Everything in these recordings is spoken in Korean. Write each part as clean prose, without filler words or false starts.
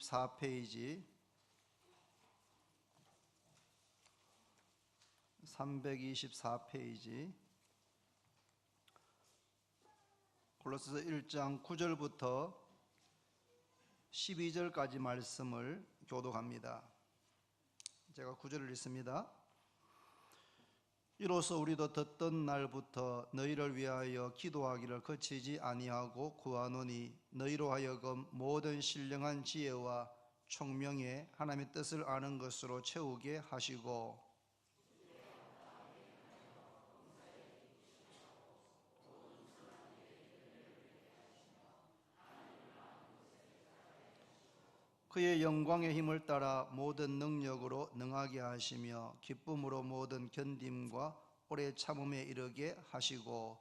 324페이지 324페이지 골로새서 1장 9절부터 12절까지 말씀을 교독합니다. 제가 9절을 읽습니다. 이로써 우리도 듣던 날부터 너희를 위하여 기도하기를 그치지 아니하고 구하노니 너희로 하여금 모든 신령한 지혜와 총명에 하나님의 뜻을 아는 것으로 채우게 하시고 그의 영광의 힘을 따라 모든 능력으로 능하게 하시며 기쁨으로 모든 견딤과 오래 참음에 이르게 하시고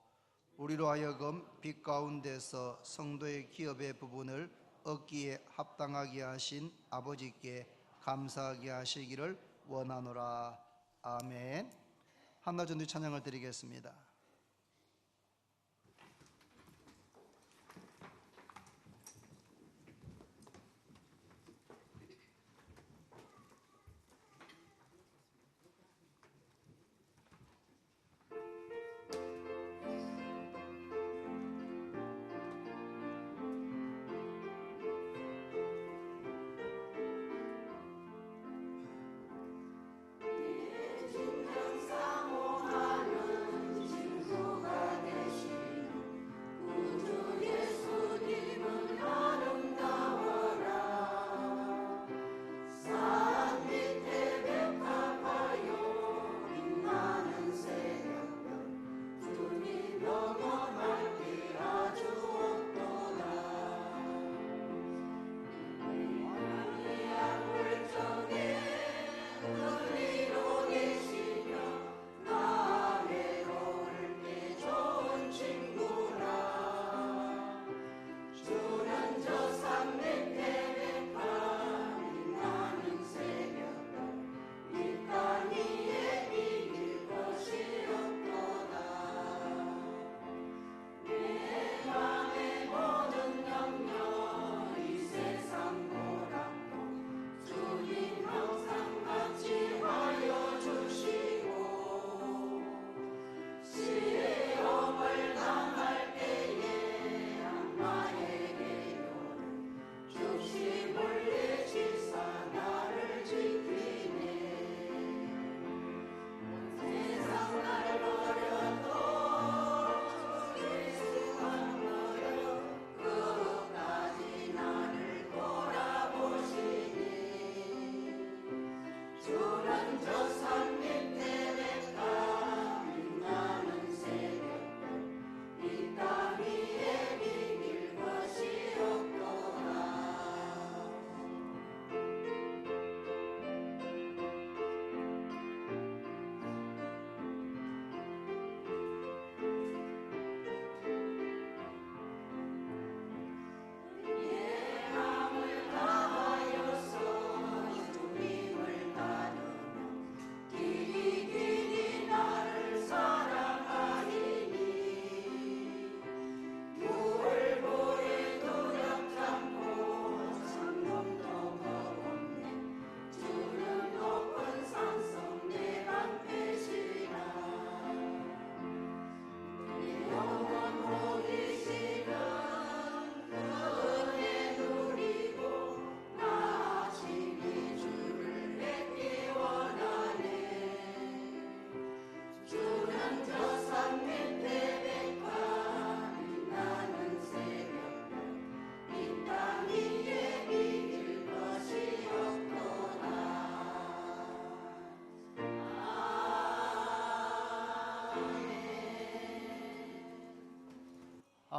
우리로 하여금 빛 가운데서 성도의 기업의 부분을 얻기에 합당하게 하신 아버지께 감사하게 하시기를 원하노라. 아멘. 한나 전도 찬양을 드리겠습니다.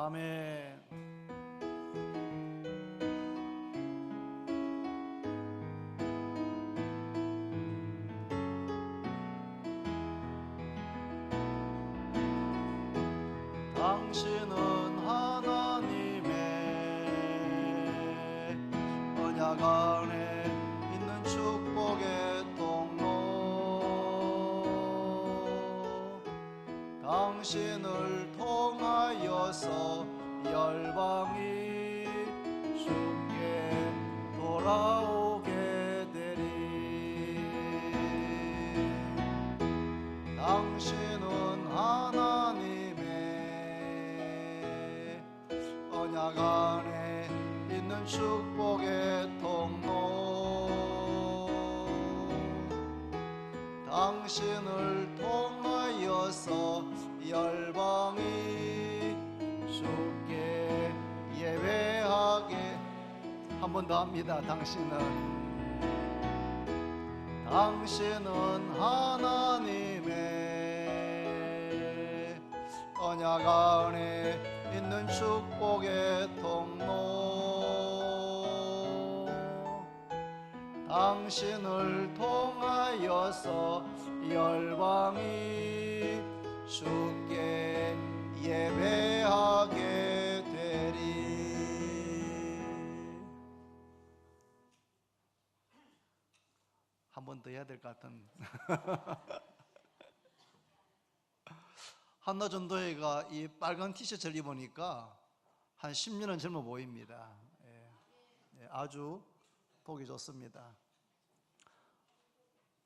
아멘. 당신은 하나님의 언약 안에 있는 축복의 통로, 당신을 통하여서 열방이 주께 돌아 당신을 통하여서 열방이 주께 예배하게. 한 번 더 합니다. 당신은 하나님의 언약 안에 있는 축복의 통로. 당신을 통하여서 열방이 주께 예배하게 되리. 한 번 더 해야 될 것 같은. 한나전도회가 이 빨간 티셔츠를 입으니까 한 10년은 젊어 보입니다. 아주 보기 좋습니다.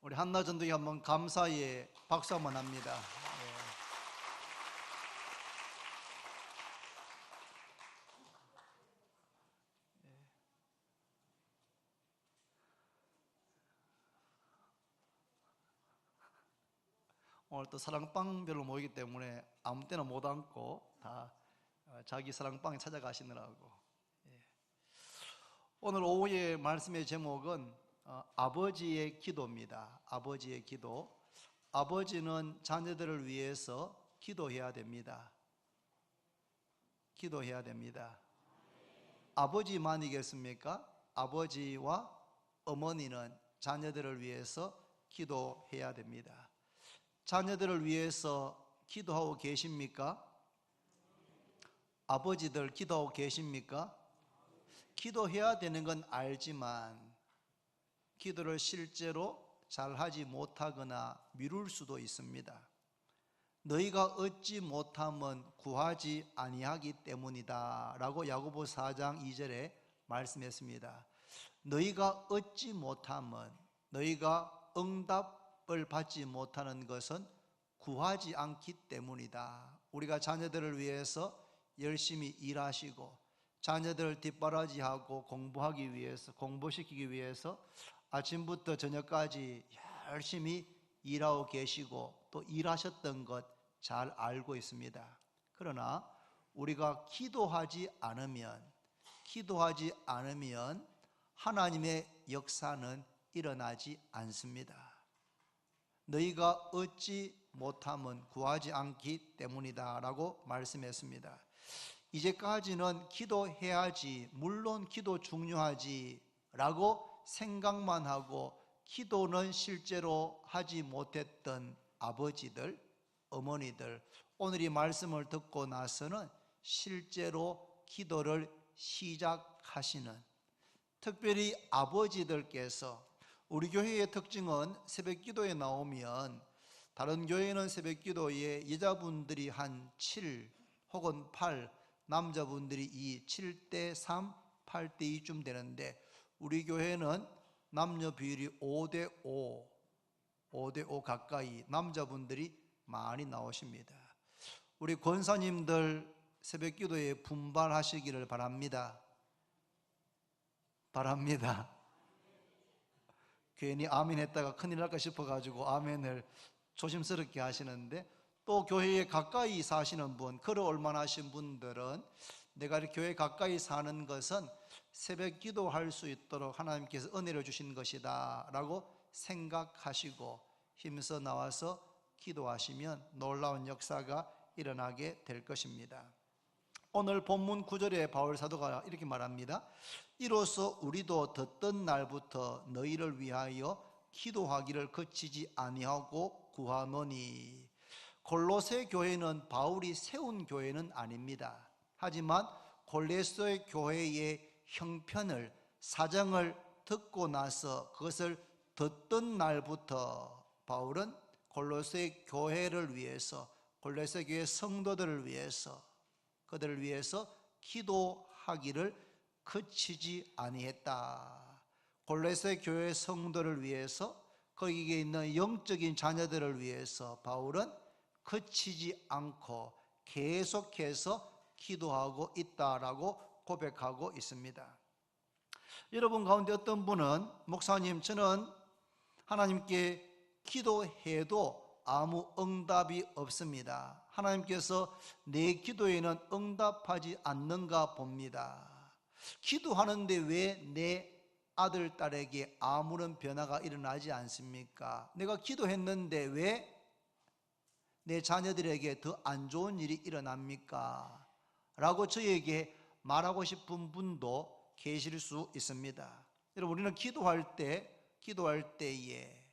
우리 한나전도회 한번 감사의 박수 한번 합니다. 오늘 또 사랑방별로 모이기 때문에 아무 때나 못 앉고 다 자기 사랑방에 찾아가시느라고. 오늘 오후의 말씀의 제목은 아버지의 기도입니다. 아버지의 기도. 아버지는 자녀들을 위해서 기도해야 됩니다. 기도해야 됩니다. 아버지만이겠습니까? 아버지와 어머니는 자녀들을 위해서 기도해야 됩니다. 자녀들을 위해서 기도하고 계십니까? 아버지들 기도하고 계십니까? 기도해야 되는 건 알지만 기도를 실제로 잘하지 못하거나 미룰 수도 있습니다. 너희가 얻지 못함은 구하지 아니하기 때문이다 라고 야고보 4장 2절에 말씀했습니다. 너희가 얻지 못함은, 너희가 응답을 받지 못하는 것은 구하지 않기 때문이다. 우리가 자녀들을 위해서 열심히 일하시고 자녀들을 뒷바라지하고 공부하기 위해서, 공부시키기 위해서 아침부터 저녁까지 열심히 일하고 계시고 또 일하셨던 것 잘 알고 있습니다. 그러나 우리가 기도하지 않으면 하나님의 역사는 일어나지 않습니다. 너희가 얻지 못함은 구하지 않기 때문이다 라고 말씀했습니다. 이제까지는 기도해야지, 물론 기도 중요하지 라고 생각만 하고 기도는 실제로 하지 못했던 아버지들, 어머니들, 오늘 이 말씀을 듣고 나서는 실제로 기도를 시작하시는, 특별히 아버지들께서, 우리 교회의 특징은 새벽 기도에 나오면 다른 교회는 새벽 기도에 여자분들이 한 7 혹은 8, 남자분들이 2, 7대 3, 8대 2쯤 되는데 우리 교회는 남녀 비율이 5대 5 가까이 남자분들이 많이 나오십니다. 우리 권사님들 새벽 기도에 분발하시기를 바랍니다. 괜히 아멘 했다가 큰일 날까 싶어가지고 아멘을 조심스럽게 하시는데, 또 교회에 가까이 사시는 분, 걸어올 만하신 분들은 내가 이렇게 교회 가까이 사는 것은 새벽 기도할 수 있도록 하나님께서 은혜를 주신 것이다 라고 생각하시고 힘써 나와서 기도하시면 놀라운 역사가 일어나게 될 것입니다. 오늘 본문 9절에 바울 사도가 이렇게 말합니다. 이로써 우리도 듣던 날부터 너희를 위하여 기도하기를 그치지 아니하고 구하노니. 골로새 교회는 바울이 세운 교회는 아닙니다. 하지만 골로새 교회의 형편을, 사정을 듣고 나서 그것을 듣던 날부터 바울은 골로새 교회를 위해서, 골로새 교회 성도들을 위해서, 그들을 위해서 기도하기를 그치지 아니했다. 골로새 교회 성도를 위해서, 거기에 있는 영적인 자녀들을 위해서 바울은 그치지 않고 계속해서 기도하고 있다라고 고백하고 있습니다. 여러분 가운데 어떤 분은 목사님, 저는 하나님께 기도해도 아무 응답이 없습니다. 하나님께서 내 기도에는 응답하지 않는가 봅니다. 기도하는데 왜 내 아들, 딸에게 아무런 변화가 일어나지 않습니까? 내가 기도했는데 왜 내 자녀들에게 더 안 좋은 일이 일어납니까? 라고 저에게 말하고 싶은 분도 계실 수 있습니다. 여러분, 우리는 기도할 때에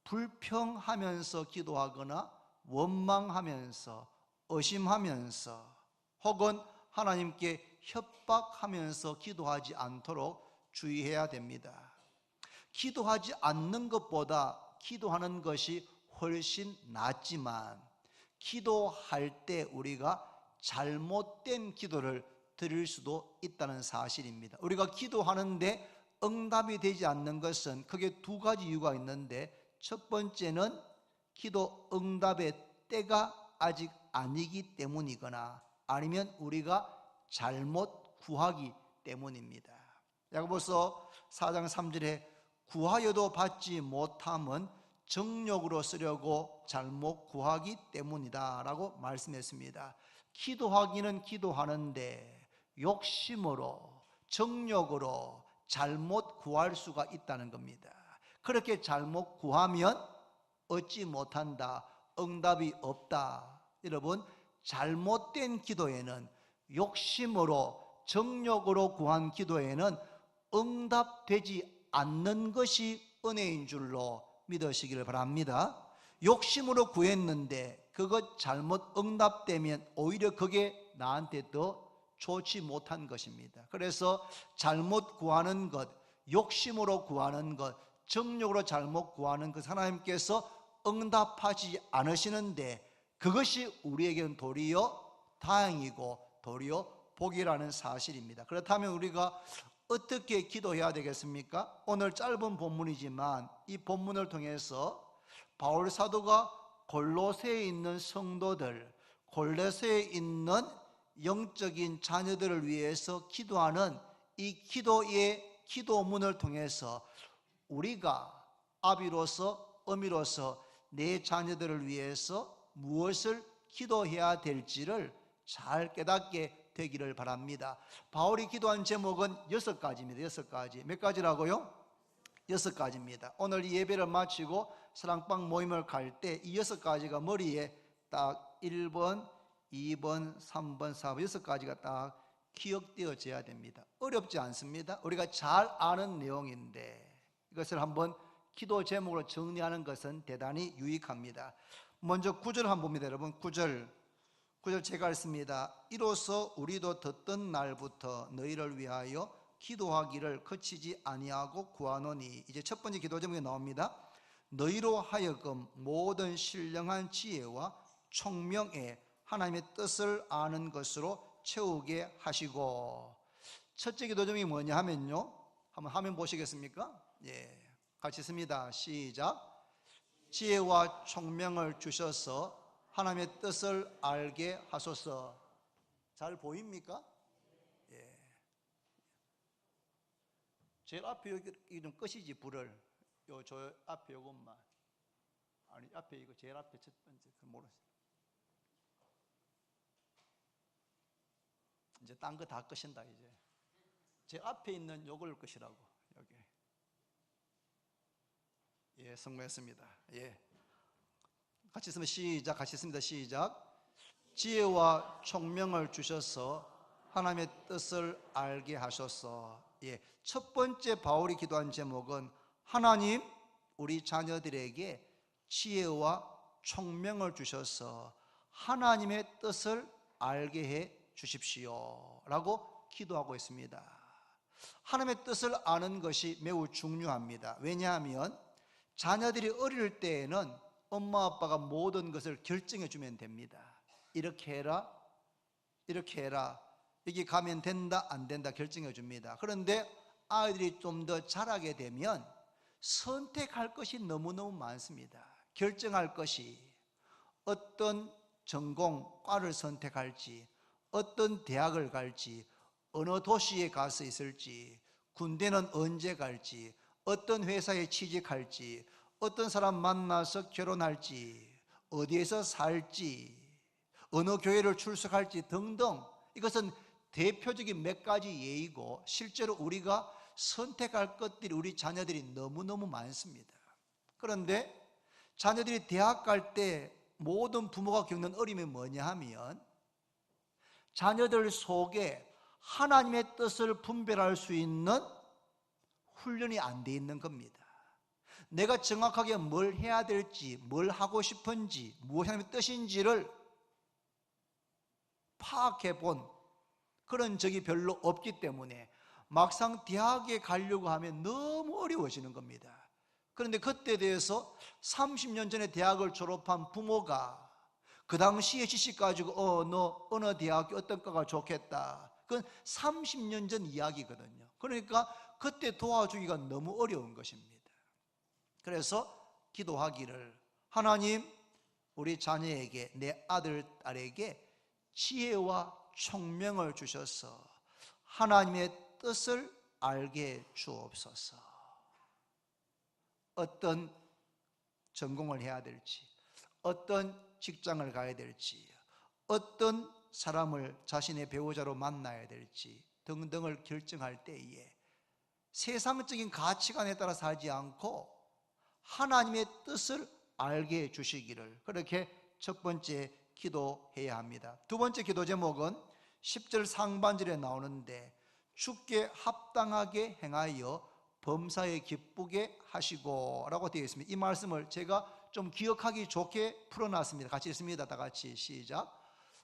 불평하면서 기도하거나 원망하면서 의심하면서 혹은 하나님께 협박하면서 기도하지 않도록 주의해야 됩니다. 기도하지 않는 것보다 기도하는 것이 훨씬 낫지만 기도할 때 우리가 잘못된 기도를 드릴 수도 있다는 사실입니다. 우리가 기도하는데 응답이 되지 않는 것은 크게 두 가지 이유가 있는데, 첫 번째는 기도 응답의 때가 아직 아니기 때문이거나 아니면 우리가 잘못 구하기 때문입니다. 야고보서 4장 3절에 구하여도 받지 못함은 정욕으로 쓰려고 잘못 구하기 때문이다 라고 말씀했습니다. 기도하기는 기도하는데 욕심으로 정욕으로 잘못 구할 수가 있다는 겁니다. 그렇게 잘못 구하면 얻지 못한다, 응답이 없다. 여러분, 잘못된 기도에는, 욕심으로 정욕으로 구한 기도에는 응답되지 않는 것이 은혜인 줄로 믿으시기를 바랍니다. 욕심으로 구했는데 그것 잘못 응답되면 오히려 그게 나한테 더 좋지 못한 것입니다. 그래서 잘못 구하는 것, 욕심으로 구하는 것, 정욕으로 잘못 구하는 것 하나님께서 응답하지 않으시는데 그것이 우리에게는 도리어 다행이고 도리어 복이라는 사실입니다. 그렇다면 우리가 어떻게 기도해야 되겠습니까? 오늘 짧은 본문이지만 이 본문을 통해서 바울 사도가 골로새에 있는 성도들, 골로새에 있는 영적인 자녀들을 위해서 기도하는 이 기도의 기도문을 통해서 우리가 아비로서 어미로서 내 자녀들을 위해서 무엇을 기도해야 될지를 잘 깨닫게 되기를 바랍니다. 바울이 기도한 제목은 6가지입니다. 6가지. 몇 가지라고요? 6가지입니다. 오늘 이 예배를 마치고 사랑방 모임을 갈 때 이 6가지가 머리에 딱 1번, 2번, 3번, 4번 6가지가 딱 기억되어져야 됩니다. 어렵지 않습니다. 우리가 잘 아는 내용인데 이것을 한번 기도 제목으로 정리하는 것은 대단히 유익합니다. 먼저 9절 한번 봅니다. 여러분, 9절 제가 읽습니다. 이로써 우리도 듣던 날부터 너희를 위하여 기도하기를 그치지 아니하고 구하노니. 이제 첫 번째 기도 제목이 나옵니다. 너희로 하여금 모든 신령한 지혜와 총명에 하나님의 뜻을 아는 것으로 채우게 하시고. 첫째 기도 제목이 뭐냐 하면요, 한번 화면 보시겠습니까? 예, 같이 씁니다. 시작. 지혜와 총명을 주셔서 하나님의 뜻을 알게 하소서. 잘 보입니까? 예. 제일 앞에 여기 좀 끄시지, 불을. 저 앞에 요것만. 아니, 앞에 이거 제일 앞에 첫 번째 그 모르세요. 이제 딴 거 다 끄신다 이제. 제 앞에 있는 요걸 끄시라고. 여기. 예, 성공했습니다. 예. 같이 쓰면 시작. 같이 씁니다. 시작. 지혜와 총명을 주셔서 하나님의 뜻을 알게 하셔서. 예, 첫 번째 바울이 기도한 제목은 하나님, 우리 자녀들에게 지혜와 총명을 주셔서 하나님의 뜻을 알게 해 주십시오 라고 기도하고 있습니다. 하나님의 뜻을 아는 것이 매우 중요합니다. 왜냐하면 자녀들이 어릴 때에는 엄마 아빠가 모든 것을 결정해 주면 됩니다. 이렇게 해라, 이렇게 해라, 여기 가면 된다 안 된다 결정해 줍니다. 그런데 아이들이 좀 더 자라게 되면 선택할 것이 너무너무 많습니다. 결정할 것이 어떤 전공, 과를 선택할지, 어떤 대학을 갈지, 어느 도시에 가서 있을지, 군대는 언제 갈지, 어떤 회사에 취직할지, 어떤 사람 만나서 결혼할지, 어디에서 살지, 어느 교회를 출석할지 등등, 이것은 대표적인 몇 가지 예이고 실제로 우리가 선택할 것들이 우리 자녀들이 너무너무 많습니다. 그런데 자녀들이 대학 갈 때 모든 부모가 겪는 어려움이 뭐냐 하면 자녀들 속에 하나님의 뜻을 분별할 수 있는 훈련이 안 돼 있는 겁니다. 내가 정확하게 뭘 해야 될지, 뭘 하고 싶은지, 무엇이 하나님의 뜻인지를 파악해 본 그런 적이 별로 없기 때문에 막상 대학에 가려고 하면 너무 어려워지는 겁니다. 그런데 그때에 대해서 30년 전에 대학을 졸업한 부모가 그 당시에 지식 가지고 너 어느 대학교 어떤 과가 좋겠다, 그건 30년 전 이야기거든요. 그러니까 그때 도와주기가 너무 어려운 것입니다. 그래서 기도하기를, 하나님, 우리 자녀에게, 내 아들, 딸에게 지혜와 총명을 주셔서 하나님의 뜻을 알게 주옵소서. 어떤 전공을 해야 될지, 어떤 직장을 가야 될지, 어떤 사람을 자신의 배우자로 만나야 될지 등등을 결정할 때에 세상적인 가치관에 따라 살지 않고 하나님의 뜻을 알게 해주시기를, 그렇게 첫 번째 기도해야 합니다. 두 번째 기도 제목은 10절 상반절에 나오는데 주께 합당하게 행하여 범사에 기쁘게 하시고 라고 되어 있습니다. 이 말씀을 제가 좀 기억하기 좋게 풀어놨습니다. 같이 읽습니다. 다 같이 시작.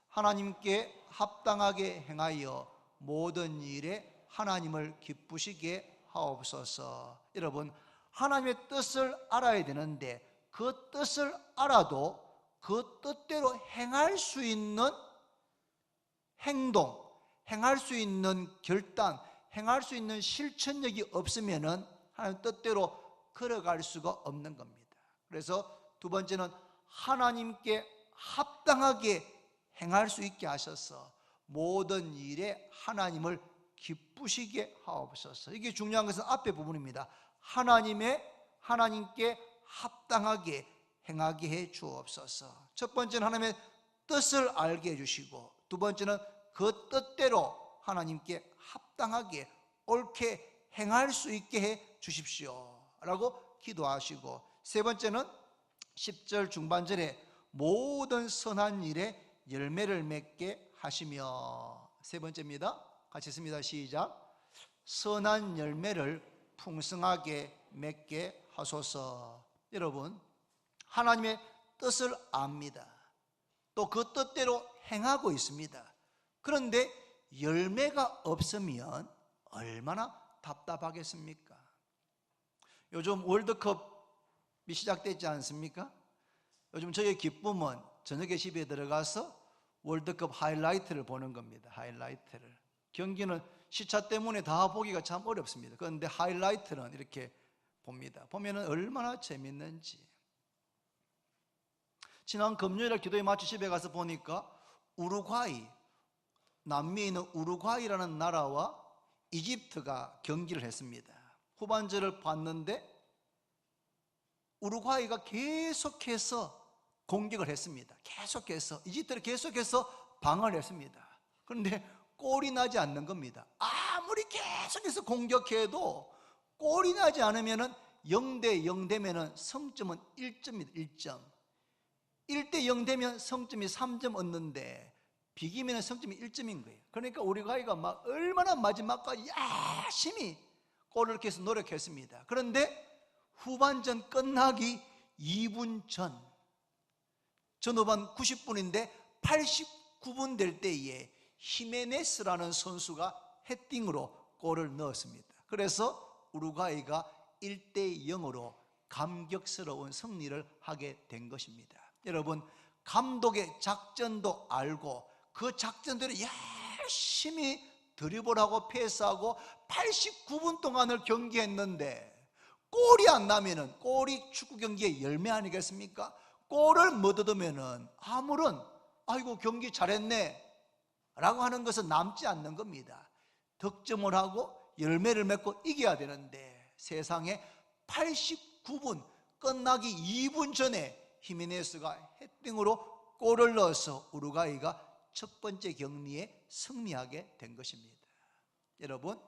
하나님께 합당하게 행하여 모든 일에 하나님을 기쁘시게 하옵소서. 여러분, 하나님의 뜻을 알아야 되는데 그 뜻을 알아도 그 뜻대로 행할 수 있는 행동, 행할 수 있는 결단, 행할 수 있는 실천력이 없으면은 하나님 뜻대로 걸어갈 수가 없는 겁니다. 그래서 두 번째는 하나님께 합당하게 행할 수 있게 하셔서 모든 일에 하나님을 기쁘시게 하옵소서. 이게 중요한 것은 앞에 부분입니다. 하나님께 합당하게 행하게 해 주옵소서. 첫 번째는 하나님의 뜻을 알게 해 주시고, 두 번째는 그 뜻대로 하나님께 합당하게 옳게 행할 수 있게 해 주십시오 라고 기도하시고, 세 번째는 10절 중반절에 모든 선한 일에 열매를 맺게 하시며, 세 번째입니다. 같이 읽습니다. 시작. 선한 열매를 풍성하게 맺게 하소서. 여러분, 하나님의 뜻을 압니다. 또 그 뜻대로 행하고 있습니다. 그런데 열매가 없으면 얼마나 답답하겠습니까? 요즘 월드컵이 시작됐지 않습니까? 요즘 저의 기쁨은 저녁에 집에 들어가서 월드컵 하이라이트를 보는 겁니다. 하이라이트를. 경기는 시차 때문에 다 보기가 참 어렵습니다. 그런데 하이라이트는 이렇게 봅니다. 보면은 얼마나 재밌는지. 지난 금요일에 기도회 마치 집에 가서 보니까 우루과이, 남미에 있는 우루과이라는 나라와 이집트가 경기를 했습니다. 후반전을 봤는데 우루과이가 계속해서 공격을 했습니다. 계속해서 이집트를 계속해서 방어를 했습니다. 그런데 골이 나지 않는 겁니다. 아무리 계속해서 공격해도 골이 나지 않으면 0대 0 되면 성점은 1점입니다. 1점. 1대 0 되면 성점이 3점 얻는데 비기면 성점이 1점인 거예요. 그러니까 우루과이가 막 얼마나 마지막까지 열심히 골을 넣기 위해서 노력했습니다. 그런데 후반전 끝나기 2분 전, 전후반 90분인데 89분 될 때에 히메네스라는 선수가 헤딩으로 골을 넣었습니다. 그래서 우루과이가 1대 0으로 감격스러운 승리를 하게 된 것입니다. 여러분, 감독의 작전도 알고 그 작전대로 열심히 드리블하고 패스하고 89분 동안을 경기했는데 골이 안 나면은, 골이 축구 경기의 열매 아니겠습니까? 골을 못 얻으면은 아무런 아이고 경기 잘했네 라고 하는 것은 남지 않는 겁니다. 득점을 하고 열매를 맺고 이겨야 되는데 세상에 89분 끝나기 2분 전에 히메네스가 헤딩으로 골을 넣어서 우루과이가 첫 번째 격리에 승리하게 된 것입니다. 여러분,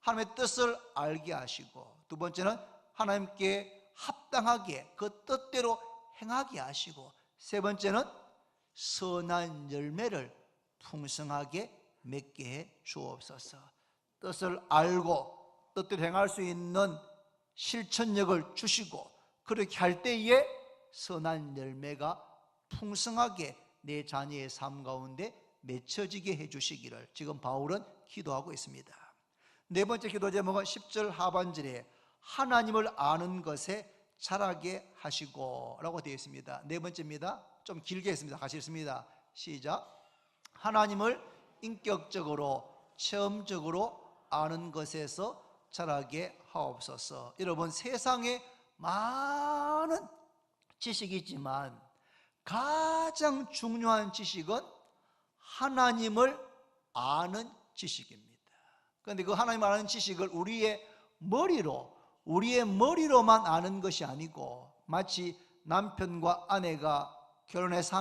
하나님의 뜻을 알게 하시고, 두 번째는 하나님께 합당하게 그 뜻대로 행하게 하시고, 세 번째는 선한 열매를 풍성하게 맺게 해 주옵소서. 뜻을 알고 뜻대로 행할 수 있는 실천력을 주시고, 그렇게 할 때에 선한 열매가 풍성하게 내 자녀의 삶 가운데 맺혀지게 해주시기를 지금 바울은 기도하고 있습니다. 네 번째 기도 제목은 10절 하반절에 하나님을 아는 것에 자라게 하시고 라고 되어 있습니다. 네 번째입니다. 좀 길게 했습니다. 같이 읽습니다. 시작. 하나님을 인격적으로 체험적으로 아는 것에서 자라게 하옵소서. 여러분, 세상에 많은 지식이 있지만 가장 중요한 지식은 하나님을 아는 지식입니다. 그런데 그 하나님을 아는 지식을 우리의 머리로만 아는 것이 아니고, 마치 남편과 아내가 결혼해서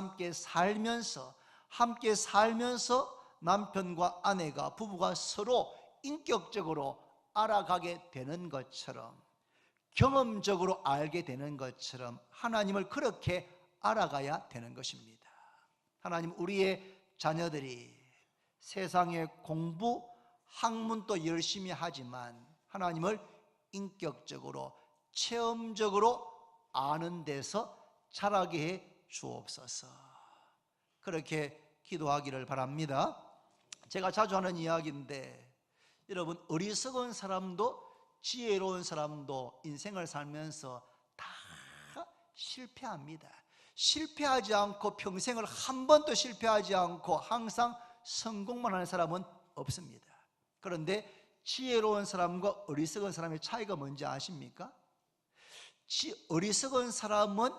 함께 살면서 남편과 아내가, 부부가 서로 인격적으로 알아가게 되는 것처럼, 경험적으로 알게 되는 것처럼 하나님을 그렇게 알아가야 되는 것입니다. 하나님, 우리의 자녀들이 세상에 공부, 학문도 열심히 하지만 하나님을 인격적으로, 체험적으로 아는 데서 자라게 해 주옵소서. 그렇게 기도하기를 바랍니다. 제가 자주 하는 이야기인데, 여러분, 어리석은 사람도 지혜로운 사람도 인생을 살면서 다 실패합니다. 실패하지 않고 평생을 한 번도 실패하지 않고 항상 성공만 하는 사람은 없습니다. 그런데 지혜로운 사람과 어리석은 사람의 차이가 뭔지 아십니까? 어리석은 사람은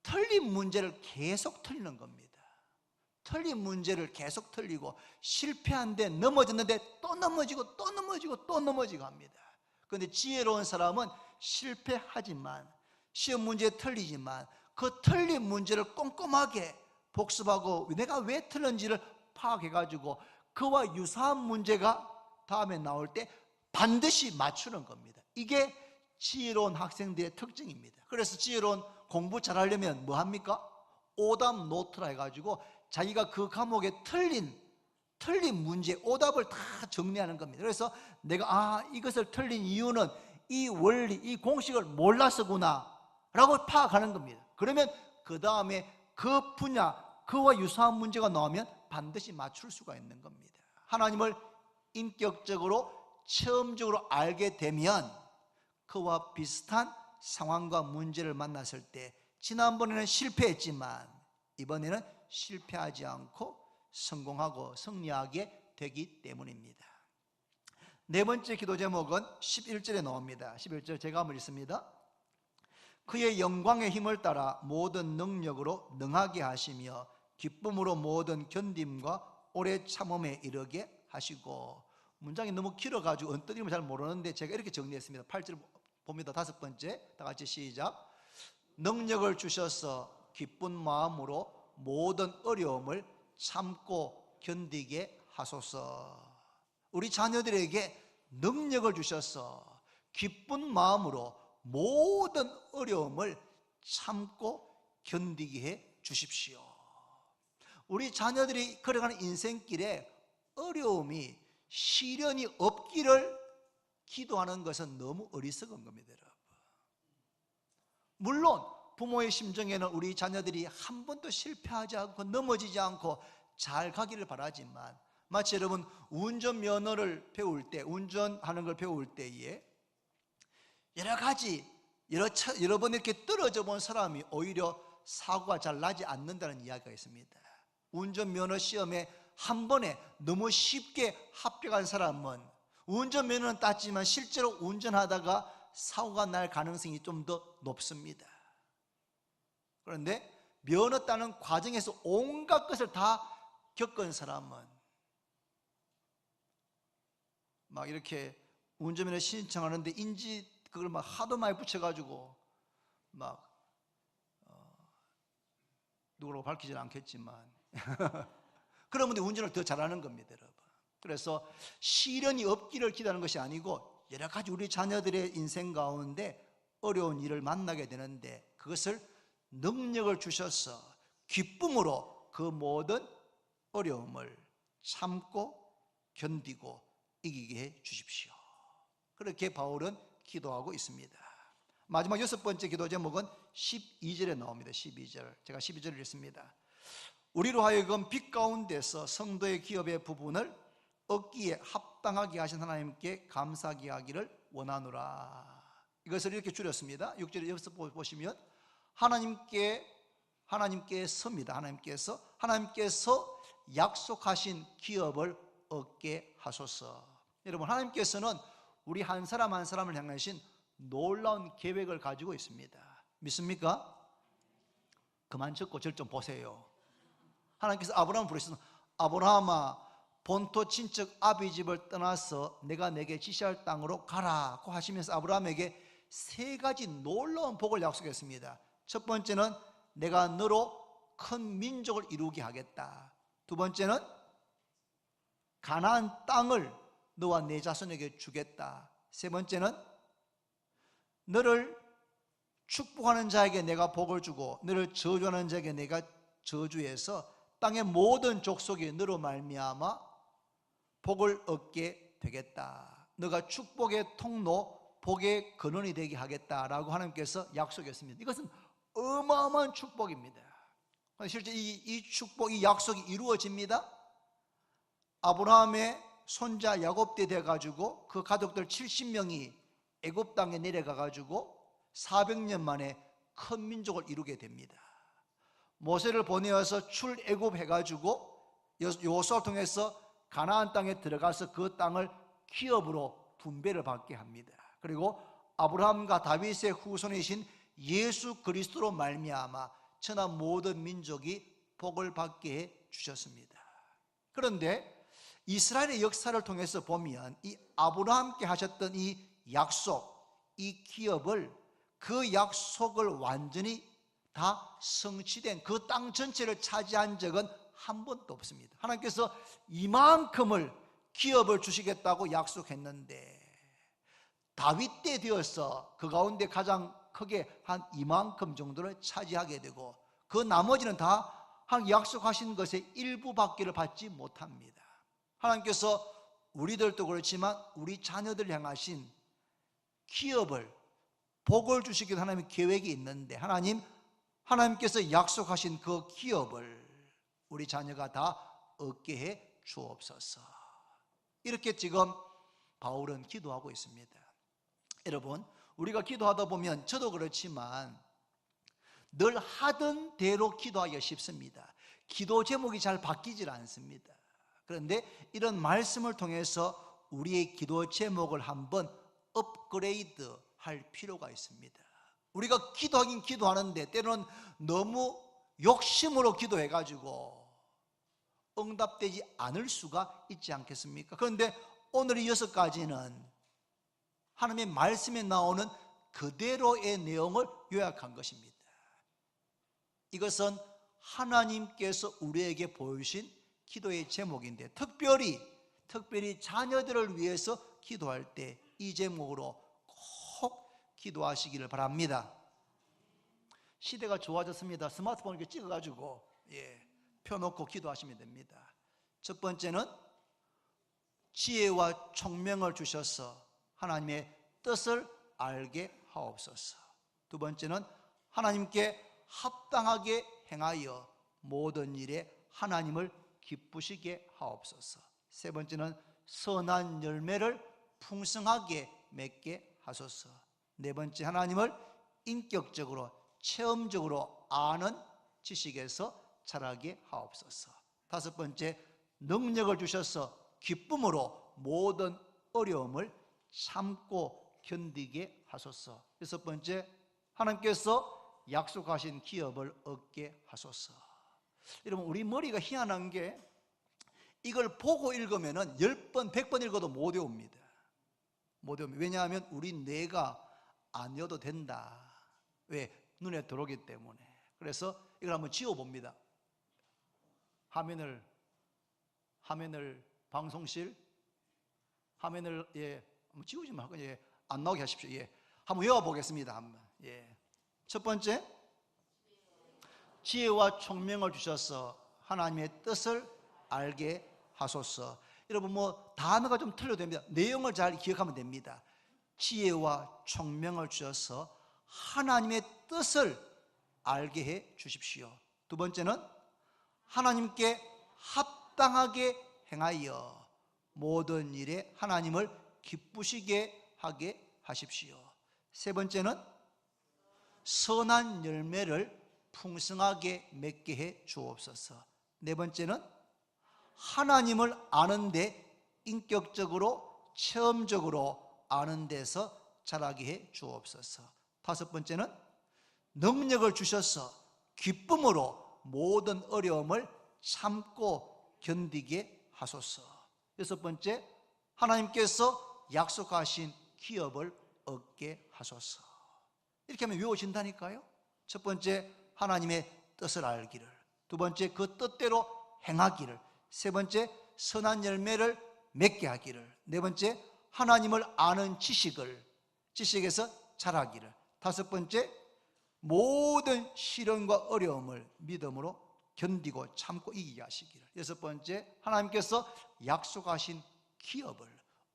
틀린 문제를 계속 틀리는 겁니다. 틀린 문제를 계속 틀리고, 실패한데 넘어졌는데 또 넘어지고 또 넘어지고 또 넘어지고 합니다. 그런데 지혜로운 사람은 실패하지만, 시험 문제 틀리지만 그 틀린 문제를 꼼꼼하게 복습하고 내가 왜 틀린지를 파악해가지고 그와 유사한 문제가 다음에 나올 때 반드시 맞추는 겁니다. 이게 지혜로운 학생들의 특징입니다. 그래서 지혜로운 공부 잘하려면 뭐 합니까? 오답 노트라 해가지고 자기가 그 과목에 틀린 문제, 오답을 다 정리하는 겁니다. 그래서 내가 이것을 틀린 이유는 이 원리, 이 공식을 몰라서구나 라고 파악하는 겁니다. 그러면 그 다음에 그 분야, 그와 유사한 문제가 나오면 반드시 맞출 수가 있는 겁니다. 하나님을 인격적으로, 체험적으로 알게 되면 그와 비슷한 상황과 문제를 만났을 때, 지난번에는 실패했지만 이번에는 실패하지 않고 성공하고 승리하게 되기 때문입니다. 네 번째 기도 제목은 11절에 나옵니다. 11절 제가 한번 읽습니다. 그의 영광의 힘을 따라 모든 능력으로 능하게 하시며 기쁨으로 모든 견딤과 오래 참음에 이르게 하시고. 문장이 너무 길어가지고 어떤 이름을 잘 모르는데 제가 이렇게 정리했습니다. 8절 봅니다. 다섯 번째, 다 같이 시작. 능력을 주셔서 기쁜 마음으로 모든 어려움을 참고 견디게 하소서. 우리 자녀들에게 능력을 주셔서 기쁜 마음으로 모든 어려움을 참고 견디게 해 주십시오. 우리 자녀들이 걸어가는 인생길에 어려움이, 시련이 없기를 기도하는 것은 너무 어리석은 겁니다, 여러분. 물론 부모의 심정에는 우리 자녀들이 한 번도 실패하지 않고 넘어지지 않고 잘 가기를 바라지만, 마치 여러분 운전면허를 배울 때, 운전하는 걸 배울 때에 여러 번 이렇게 떨어져 본 사람이 오히려 사고가 잘 나지 않는다는 이야기가 있습니다. 운전면허 시험에 한 번에 너무 쉽게 합격한 사람은 운전면허는 땄지만 실제로 운전하다가 사고가 날 가능성이 좀 더 높습니다. 그런데 면허 따는 과정에서 온갖 것을 다 겪은 사람은 막 이렇게 운전면허 신청하는데 인지 그걸 막 하도 많이 붙여가지고 막 누구라고 밝히지는 않겠지만 그런 분들이 운전을 더 잘하는 겁니다, 여러분. 그래서 시련이 없기를 기대하는 것이 아니고 여러 가지 우리 자녀들의 인생 가운데 어려운 일을 만나게 되는데 그것을 능력을 주셔서 기쁨으로 그 모든 어려움을 참고 견디고 이기게 해 주십시오. 그렇게 바울은 기도하고 있습니다. 마지막 6번째 기도 제목은 12절에 나옵니다. 12절. 제가 12절을 읽습니다. 우리로 하여금 빛 가운데서 성도의 기업의 부분을 얻기에 합당하게 하신 하나님께 감사하게 하기를 원하노라. 이것을 이렇게 줄였습니다. 6절에 여기서 보시면 하나님께서입니다. 하나님께서 약속하신 기업을 얻게 하소서. 여러분, 하나님께서는 우리 한 사람 한 사람을 향하신 놀라운 계획을 가지고 있습니다. 믿습니까? 그만 적고 절 좀 보세요. 하나님께서 아브라함을 부르셔서 아브라함아 본토 친척 아비 집을 떠나서 내가 내게 지시할 땅으로 가라고 하시면서 아브라함에게 세 가지 놀라운 복을 약속했습니다. 첫 번째는 내가 너로 큰 민족을 이루게 하겠다. 두 번째는 가나안 땅을 너와 내 자손에게 주겠다. 세 번째는 너를 축복하는 자에게 내가 복을 주고 너를 저주하는 자에게 내가 저주해서 땅의 모든 족속이 너로 말미암아 복을 얻게 되겠다. 너가 축복의 통로, 복의 근원이 되게 하겠다라고 하나님께서 약속했습니다. 이것은 어마어마한 축복입니다. 실제 이 축복, 이 약속이 이루어집니다. 아브라함의 손자 야곱 때 돼가지고 그 가족들 70명이 애굽 땅에 내려가가지고 400년 만에 큰 민족을 이루게 됩니다. 모세를 보내어서 출애굽해가지고 여호수아를 통해서 가나안 땅에 들어가서 그 땅을 기업으로 분배를 받게 합니다. 그리고 아브라함과 다윗의 후손이신 예수 그리스도로 말미암아 천하 모든 민족이 복을 받게 해 주셨습니다. 그런데 이스라엘의 역사를 통해서 보면 이 아브라함께 하셨던 이 약속, 이 기업을 그 약속을 완전히 다 성취된 그 땅 전체를 차지한 적은 한 번도 없습니다. 하나님께서 이만큼을 기업을 주시겠다고 약속했는데 다윗 때 되어서 그 가운데 가장 크게 한 이만큼 정도를 차지하게 되고 그 나머지는 다 한 약속하신 것의 일부밖에를 받지 못합니다. 하나님께서 우리들도 그렇지만 우리 자녀들 향하신 기업을 복을 주시기도 하나님의 계획이 있는데 하나님께서 약속하신 그 기업을 우리 자녀가 다 얻게 해 주옵소서. 이렇게 지금 바울은 기도하고 있습니다. 여러분, 우리가 기도하다 보면 저도 그렇지만 늘 하던 대로 기도하기가 쉽습니다. 기도 제목이 잘 바뀌질 않습니다. 그런데 이런 말씀을 통해서 우리의 기도 제목을 한번 업그레이드 할 필요가 있습니다. 우리가 기도하긴 기도하는데 때로는 너무 욕심으로 기도해가지고 응답되지 않을 수가 있지 않겠습니까? 그런데 오늘 이 6가지는 하나님의 말씀에 나오는 그대로의 내용을 요약한 것입니다. 이것은 하나님께서 우리에게 보여주신 기도의 제목인데 특별히 자녀들을 위해서 기도할 때 이 제목으로 꼭 기도하시기를 바랍니다. 시대가 좋아졌습니다. 스마트폰 이렇게 찍어가지고 펴놓고 기도하시면 됩니다. 첫 번째는 지혜와 총명을 주셔서 하나님의 뜻을 알게 하옵소서. 두 번째는 하나님께 합당하게 행하여 모든 일에 하나님을 기쁘시게 하옵소서. 세 번째는 선한 열매를 풍성하게 맺게 하소서. 네 번째, 하나님을 인격적으로 체험적으로 아는 지식에서 자라게 하옵소서. 다섯 번째, 능력을 주셔서 기쁨으로 모든 어려움을 참고 견디게 하소서. 여섯 번째, 하나님께서 약속하신 기업을 얻게 하소서. 여러분, 우리 머리가 희한한 게 이걸 보고 읽으면 10번, 100번 읽어도 못 외웁니다. 왜냐하면 우리 뇌가 안 외워도 된다. 왜? 눈에 들어오기 때문에. 그래서 이걸 한번 지워봅니다. 화면을 방송실 화면을 한번 지우지 말고 안 나오게 하십시오. 한번 외워보겠습니다. 한번. 첫 번째, 지혜와 총명을 주셔서 하나님의 뜻을 알게 하소서. 여러분 단어가 좀 틀려도 됩니다. 내용을 잘 기억하면 됩니다. 지혜와 총명을 주셔서 하나님의 뜻을 알게 해 주십시오. 두 번째는 하나님께 합당하게 행하여 모든 일에 하나님을 기쁘시게 하게 하십시오. 세 번째는 선한 열매를 풍성하게 맺게 해 주옵소서. 네 번째는 하나님을 아는데 인격적으로 체험적으로 아는 데서 자라게 해 주옵소서. 다섯 번째는 능력을 주셔서 기쁨으로 모든 어려움을 참고 견디게 하소서. 여섯 번째, 하나님께서 약속하신 기업을 얻게 하소서. 이렇게 하면 외워진다니까요. 첫 번째, 하나님의 뜻을 알기를. 두 번째, 그 뜻대로 행하기를. 세 번째, 선한 열매를 맺게 하기를. 네 번째, 하나님을 아는 지식에서 자라기를. 다섯 번째, 모든 시련과 어려움을 믿음으로 견디고 참고 이기게 하시기를. 여섯 번째, 하나님께서 약속하신 기업을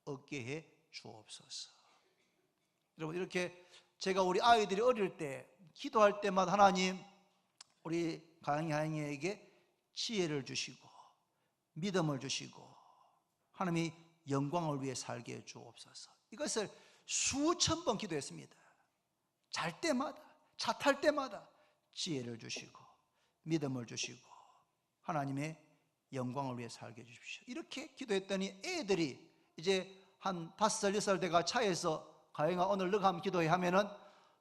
얻게 해 주옵소서. 여러분, 이렇게 제가 우리 아이들이 어릴 때 기도할 때마다 하나님, 우리 가영이에게 지혜를 주시고 믿음을 주시고 하나님이 영광을 위해 살게 해 주옵소서. 이것을 수천 번 기도했습니다. 잘 때마다, 차 탈 때마다 지혜를 주시고 믿음을 주시고 하나님의 영광을 위해 살게 해 주십시오. 이렇게 기도했더니 애들이 이제 한 5살, 6살 돼가 차에서 가영아 오늘 너가 한번 기도해 하면은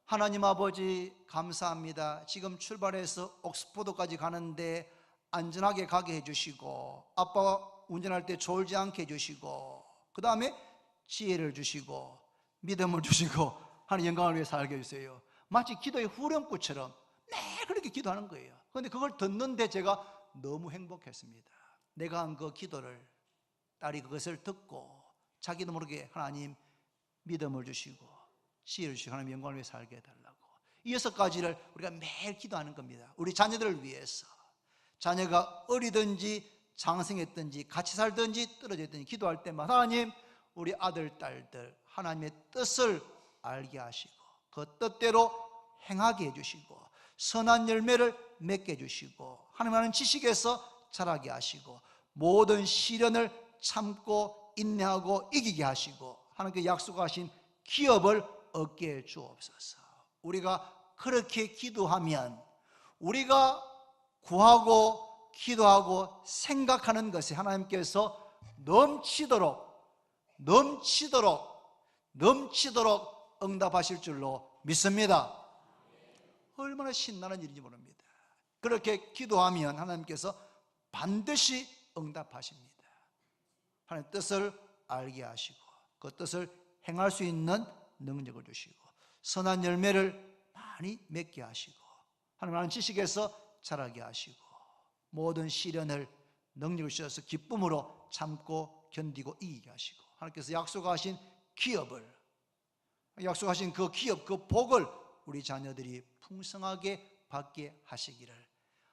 하나님 아버지 감사합니다. 지금 출발해서 옥스포드까지 가는데 안전하게 가게 해주시고 아빠가 운전할 때 졸지 않게 해주시고 그 다음에 지혜를 주시고 믿음을 주시고 하나님 영광을 위해 살게 해주세요. 마치 기도의 후렴구처럼 매일 그렇게 기도하는 거예요. 그런데 그걸 듣는데 제가 너무 행복했습니다. 내가 한 그 기도를 딸이 그것을 듣고 자기도 모르게 하나님 믿음을 주시고 지혜를 주시고 하나님 영광을 위해 살게 해달라고. 이 6가지를 우리가 매일 기도하는 겁니다. 우리 자녀들을 위해서. 자녀가 어리든지 장성했든지 같이 살든지 떨어져 있든지 기도할 때마다 하나님, 우리 아들 딸들 하나님의 뜻을 알게 하시고 그 뜻대로 행하게 해주시고 선한 열매를 맺게 해주시고 하나님 아는 지식에서 자라게 하시고 모든 시련을 참고 인내하고 이기게 하시고 하나님께 약속하신 기업을 얻게 해 주옵소서. 우리가 그렇게 기도하면 우리가 구하고 기도하고 생각하는 것이 하나님께서 넘치도록 응답하실 줄로 믿습니다. 얼마나 신나는 일인지 모릅니다. 그렇게 기도하면 하나님께서 반드시 응답하십니다. 하나님 뜻을 알게 하시고 그 뜻을 행할 수 있는 능력을 주시고 선한 열매를 많이 맺게 하시고 하나님 아는 지식에서 자라게 하시고 모든 시련을 능력을 주셔서 기쁨으로 참고 견디고 이기게 하시고 하나님께서 약속하신 그 기업, 그 복을 우리 자녀들이 풍성하게 받게 하시기를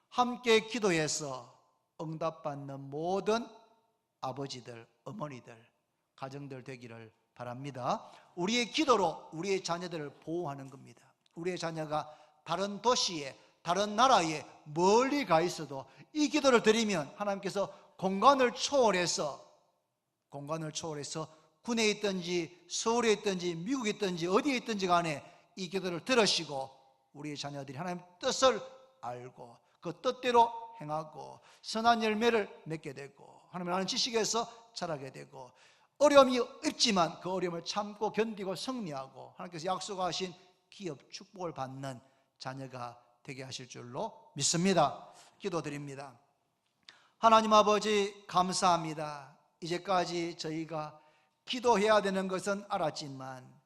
함께 기도해서 응답받는 모든 아버지들, 어머니들, 가정들 되기를 바랍니다. 우리의 기도로 우리의 자녀들을 보호하는 겁니다. 우리의 자녀가 다른 도시에 다른 나라에 멀리 가 있어도 이 기도를 드리면 하나님께서 공간을 초월해서 군에 있든지 서울에 있든지 미국에 있든지 어디에 있든지 간에 이 기도를 들으시고 우리의 자녀들이 하나님의 뜻을 알고 그 뜻대로 행하고 선한 열매를 맺게 되고 하나님을 아는 지식에서 자라게 되고 어려움이 있지만 그 어려움을 참고 견디고 승리하고 하나님께서 약속하신 기업 축복을 받는 자녀가 되게 하실 줄로 믿습니다. 기도드립니다. 하나님 아버지 감사합니다. 이제까지 저희가 기도해야 되는 것은 알았지만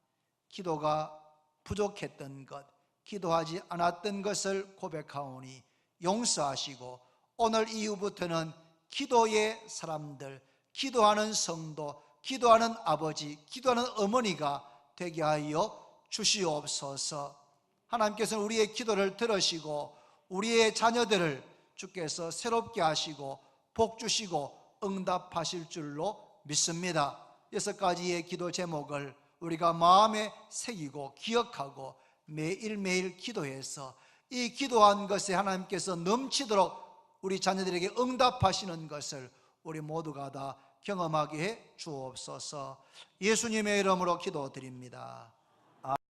기도가 부족했던 것, 기도하지 않았던 것을 고백하오니 용서하시고 오늘 이후부터는 기도의 사람들, 기도하는 성도, 기도하는 아버지, 기도하는 어머니가 되게 하여 주시옵소서. 하나님께서는 우리의 기도를 들으시고 우리의 자녀들을 주께서 새롭게 하시고 복 주시고 응답하실 줄로 믿습니다. 6가지의 기도 제목을 우리가 마음에 새기고 기억하고 매일매일 기도해서 이 기도한 것에 하나님께서 넘치도록 우리 자녀들에게 응답하시는 것을 우리 모두가 다 경험하게 해 주옵소서. 예수님의 이름으로 기도드립니다.